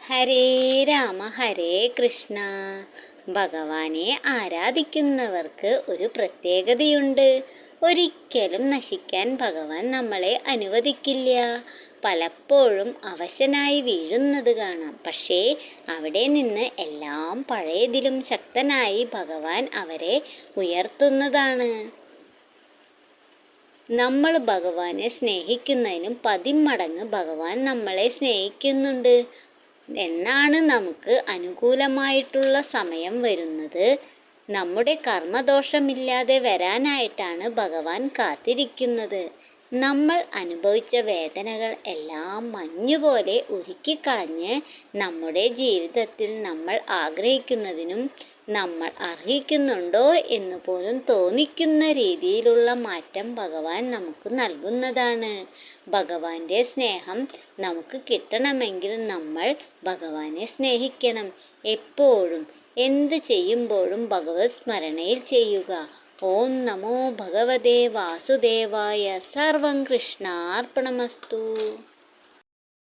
ഹരേ രാമ ഹരേ കൃഷ്ണ. ഭഗവാനെ ആരാധിക്കുന്നവർക്ക് ഒരു പ്രത്യേകതയുണ്ട്. ഒരിക്കലും നശിക്കാൻ ഭഗവാൻ നമ്മളെ അനുവദിക്കില്ല. പലപ്പോഴും അവശനായി വീഴുന്നത് കാണാം. പക്ഷേ അവിടെ നിന്ന് എല്ലാം പഴയതിലും ശക്തനായി ഭഗവാൻ അവരെ ഉയർത്തുന്നതാണ്. നമ്മൾ ഭഗവാനെ സ്നേഹിക്കുന്നതിനും 10 മടങ്ങ് ഭഗവാൻ നമ്മളെ സ്നേഹിക്കുന്നുണ്ട്. എന്നാണ് നമുക്ക് അനുകൂലമായിട്ടുള്ള സമയം വരുന്നത്. നമ്മുടെ കർമ്മദോഷമില്ലാതെ വരാനായിട്ടാണ് ഭഗവാൻ കാത്തിരിക്കുന്നത്. നമ്മൾ അനുഭവിച്ച വേദനകൾ എല്ലാം മഞ്ഞുപോലെ ഉരുക്കിക്കളഞ്ഞ് നമ്മുടെ ജീവിതത്തിൽ നമ്മൾ ആഗ്രഹിക്കുന്നതിനും നമ്മൾ അർഹിക്കുന്നുണ്ടോ എന്ന് പോലും തോന്നിക്കുന്ന രീതിയിലുള്ള മാറ്റം ഭഗവാൻ നമുക്ക് നൽകുന്നതാണ്. ഭഗവാന്റെ സ്നേഹം നമുക്ക് കിട്ടണമെങ്കിൽ നമ്മൾ ഭഗവാനെ സ്നേഹിക്കണം. എപ്പോഴും എന്ത് ചെയ്യുമ്പോഴും ഭഗവത് സ്മരണയിൽ ചെയ്യുക. ഓം നമോ ഭഗവതേ വാസുദേവായ. സർവം കൃഷ്ണാർപ്പണമസ്തു.